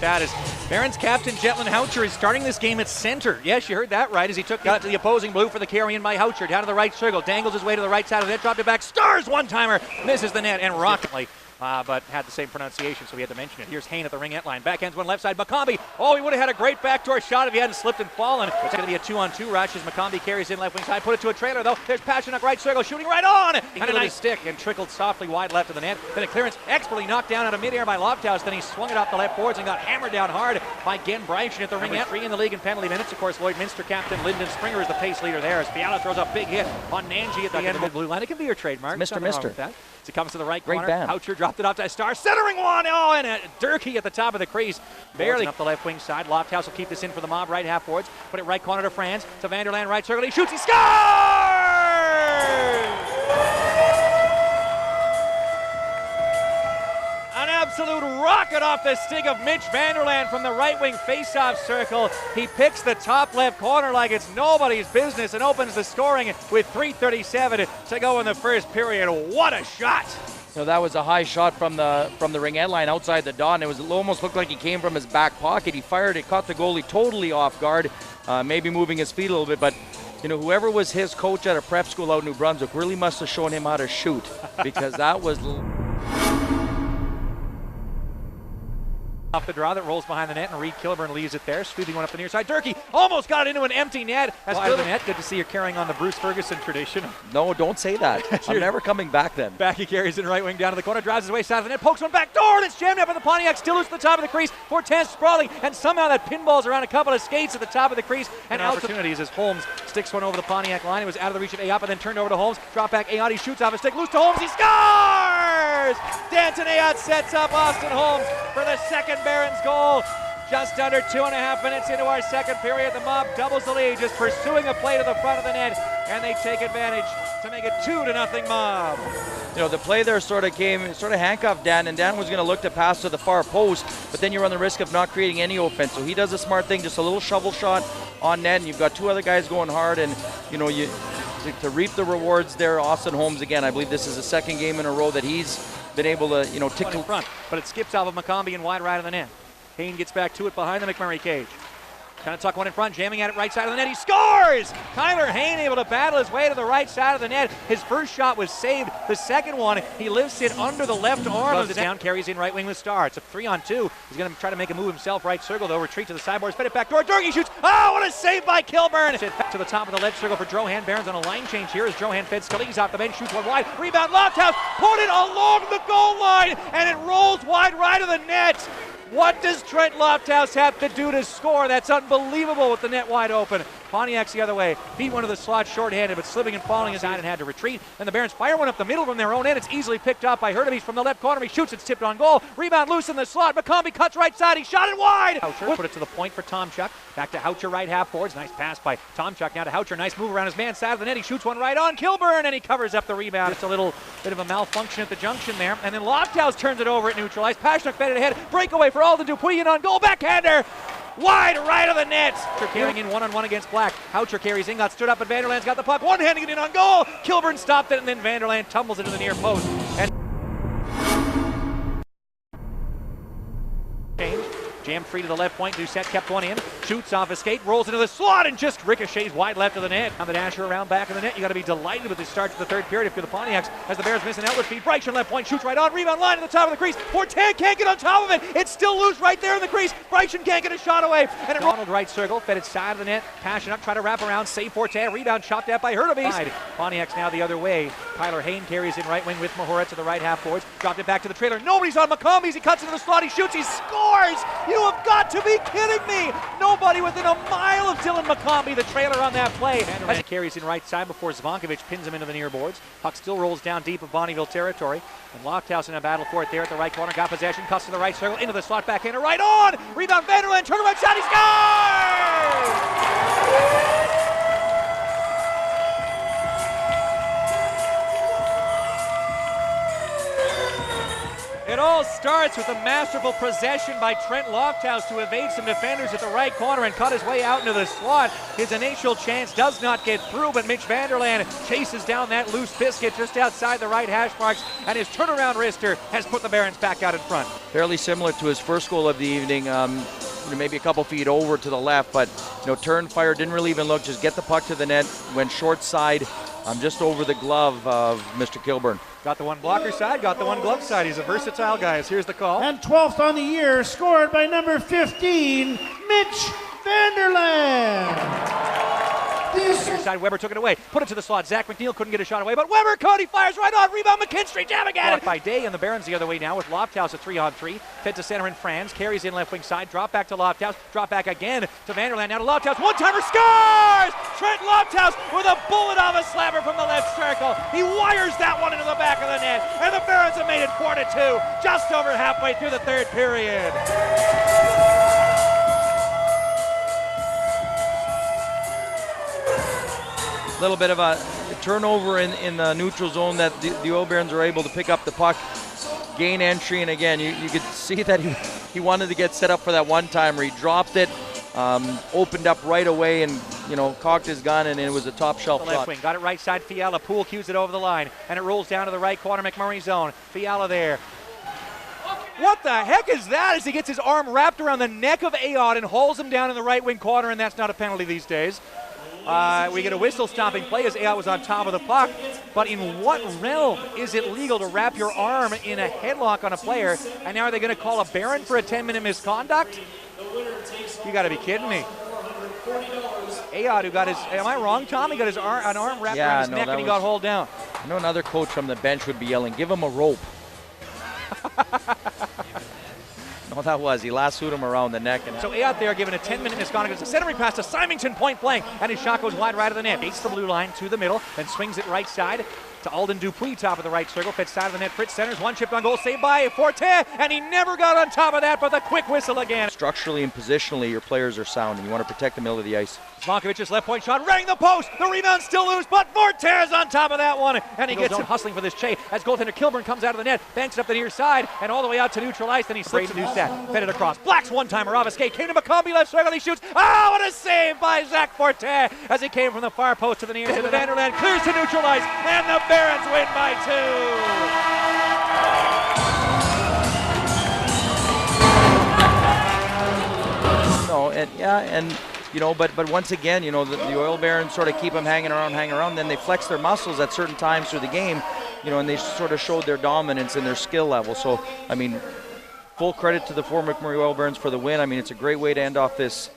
that as Barron's captain Jetlin Houcher is starting this game at center. Yes, you heard that right, as he got to the opposing blue for the carry in by Houcher. Down to the right circle, dangles his way to the right side of the net, dropped it back, stars one-timer, misses the net, and rocketly. But had the same pronunciation, so we had to mention it. Here's Hayne at the ringette line. Backhands one left side. McCombie. Oh, he would have had a great backdoor shot if he hadn't slipped and fallen. It's going to be a 2-on-2 rush as McCombie carries in left wing side. Put it to a trailer, though. There's Pasternak right circle, shooting right on. He hit his stick and trickled softly wide left of the net. Then a clearance expertly knocked down out of midair by Lofthouse. Then he swung it off the left boards and got hammered down hard by Gen Bryson at the ringette. 3 in the league in penalty minutes. Of course, Lloyd Minster captain Lyndon Springer is the pace leader there as Fiala throws a big hit on Nanji at the end of the blue line. It can be your trademark. Mr. As it comes to the right Great corner, band. Houcher dropped it off to a star, centering one, oh, and a Durkee at the top of the crease, barely up the left wing side. Lofthouse will keep this in for the mob right half boards, put it right corner to Franz, to Vanderland right circle, he shoots, he scores! An absolute rocket off the stick of Mitch Vanderland from the right wing face-off circle. He picks the top left corner like it's nobody's business and opens the scoring with 3:37 to go in the first period. What a shot! So that was a high shot from the ringette line outside the dot, and it almost looked like he came from his back pocket. He fired it, caught the goalie totally off guard, maybe moving his feet a little bit, but you know, whoever was his coach at a prep school out in New Brunswick really must have shown him how to shoot, because that was off the draw that rolls behind the net, and Reed Kilburn leaves it there, sweeping one up the near side. Durkee almost got it into an empty net. As the net, good to see you're carrying on the Bruce Ferguson tradition. No, don't say that. I'm never coming back then. Back he carries in right wing down to the corner, drives his way side of the net, pokes one back door, and it's jammed up in the Pontiacs, still loose at the top of the crease. Fortin sprawling, and somehow that pinballs around a couple of skates at the top of the crease. And opportunities as Holmes sticks one over the Pontiac line. It was out of the reach of Ayotte, and then turned over to Holmes. Drop back Ayotte, he shoots off a stick, loose to Holmes, he scores! Danton Ayotte sets up Austin Holmes for the second Barron's goal. Just under 2.5 minutes into our second period, the mob doubles the lead, just pursuing a play to the front of the net, and they take advantage to make it 2-0 mob. You know, the play there sort of handcuffed Dan, and Dan was going to look to pass to the far post, but then you run the risk of not creating any offense. So he does a smart thing, just a little shovel shot on net, and you've got 2 other guys going hard, and you know, to reap the rewards there, Austin Holmes again. I believe this is the second game in a row that he's been able to, you know, tick to front, but it skips off of McCombie and wide right of the net. Hayne gets back to it behind the McMurray cage. Kind of tuck one in front, jamming at it right side of the net. He scores! Tyler Hayne able to battle his way to the right side of the net. His first shot was saved. The second one, he lifts it under the left arm of the down, carries in right wing with Star. It's a 3-on-2. He's going to try to make a move himself. Right circle, though. Retreat to the sideboards. Fed it back door. Durkee shoots. Oh, what a save by Kilburn! Back to the top of the left circle for Drohan. Barron's on a line change here as Drohan fed Scalise off the bench. Shoots one wide. Rebound, Lofthouse. Put it along the goal line, and it rolls wide right of the net. What does Trent Lofthouse have to do to score? That's unbelievable with the net wide open. Pontiacs the other way. Beat one of the slots shorthanded, but slipping and falling aside and had to retreat. And the Barons fire one up the middle from their own end. It's easily picked up by Hurtubise from the left corner. He shoots, it's tipped on goal. Rebound loose in the slot. McCombie cuts right side. He shot it wide. Houcher put it to the point for Tomchuk. Back to Houcher right half boards. Nice pass by Tomchuk. Now to Houcher. Nice move around his man side of the net. He shoots one right on Kilburn, and he covers up the rebound. Just a little bit of a malfunction at the junction there. And then Lofthouse turns it over at neutralized. Pasternak fed it ahead. Breakaway for Alden Dupuy on goal. Backhander. Wide right of the net. Carrying in one-on-one against Black. Houcher carries in, got stood up, but Vanderland's got the puck. One-handing it in on goal. Kilburn stopped it, and then Vanderland tumbles into the near post. And jammed free to the left point. Doucette kept one in. Shoots off a skate, rolls into the slot, and just ricochets wide left of the net. Now the dasher around back of the net. You got to be delighted with the start to the third period if you're the Pontiacs, as the Bears miss an outlet feed. Bryson left point, shoots right on. Rebound line at the top of the crease. Fortin can't get on top of it. It's still loose right there in the crease. Bryson can't get a shot away. And it Donald right circle, fed it side of the net. Passion up, try to wrap around. Save Fortin. Rebound chopped out by Hurtubise. Pontiacs now the other way. Tyler Hayne carries in right wing with Mahora to the right half boards. Dropped it back to the trailer. Nobody's on McCombie. He cuts into the slot. He shoots. He scores. You have got to be kidding me. Nobody within a mile of Dylan McCombie, the trailer on that play. Vanderland carries in right side before Zvankovic pins him into the near boards. Puck still rolls down deep of Bonnyville territory. And Lofthouse in a battle for it there at the right corner. Got possession, cuts to the right circle, into the slot, backhander, right on! Rebound, Vanderland, turn right side, he scores! It all starts with a masterful possession by Trent Lofthouse to evade some defenders at the right corner and cut his way out into the slot. His initial chance does not get through, but Mitch Vanderland chases down that loose biscuit just outside the right hash marks, and his turnaround wrister has put the Barons back out in front. Fairly similar to his first goal of the evening, maybe a couple feet over to the left, but turn, fire, didn't really even look, just get the puck to the net, went short side, just over the glove of Mr. Kilburn. Got the one blocker side, got the one glove side. He's a versatile guy. Here's the call. And 12th on the year, scored by number 15, Mitch Vanderland. Near side, Weber took it away, put it to the slot. Zach McNeil couldn't get a shot away, but Weber, Cody fires right on, rebound, McKinstry jamming at it. By Day, and the Barons the other way now with Lofthouse a 3-on-3. Fed to center in Franz, carries in left wing side, drop back to Lofthouse, drop back again to Vanderland, now to Lofthouse, one-timer, scores! Trent Lofthouse with a bullet off a slapper from the left circle. He wires that one into the back of the net, and the Barons have made it 4-2, just over halfway through the third period. Little bit of a turnover in the neutral zone that the Oil Barons were able to pick up the puck, gain entry, and again, you could see that he wanted to get set up for that one-timer. He dropped it, opened up right away, and cocked his gun, and it was a top shelf left shot. wing, got it right side, Fiala, Poole cues it over the line, and it rolls down to the right corner, McMurray zone. Fiala there. What the heck is that as he gets his arm wrapped around the neck of Aod and hauls him down in the right wing corner, and that's not a penalty these days. We get a whistle stopping play as Aod was on top of the puck, but in what realm is it legal to wrap your arm in a headlock on a player, and now are they going to call a Baron for a 10-minute misconduct? You got to be kidding me. Aod, who got his, am I wrong, Tom? He got his an arm wrapped around his neck and he got hauled down. I know another coach from the bench would be yelling, give him a rope. No, that was. He lassoed him around the neck. And so Aod there given a 10-minute misconduct. It's a centering pass to Symington, point blank, and his shot goes wide right of the net. Gates the blue line to the middle, then swings it right side to Alden Dupuis, top of the right circle. Fed side of the net. Fritz centers, one chipped on goal, saved by Forte, and he never got on top of that, but the quick whistle again. Structurally and positionally, your players are sound, and you want to protect the middle of the ice. Zvankovic's left point shot, rang the post. The rebound still loose, but Forte's on top of that one, and he gets hustling for this chase as goaltender Kilburn comes out of the net, banks it up the near side, and all the way out to neutral ice. Then he slips a new set, fed it across. Black's one-timer off escape, came to McCombie, left circle, he shoots. Oh, what a save by Zach Forte as he came from the far post to the near. The Vanderland clears to neutral ice, and the Barons win by 2. No, but once again, the Oil Barons sort of keep them hanging around, then they flex their muscles at certain times through the game, and they sort of showed their dominance and their skill level. So, full credit to the 4 McMurray Oil Barons for the win. It's a great way to end off this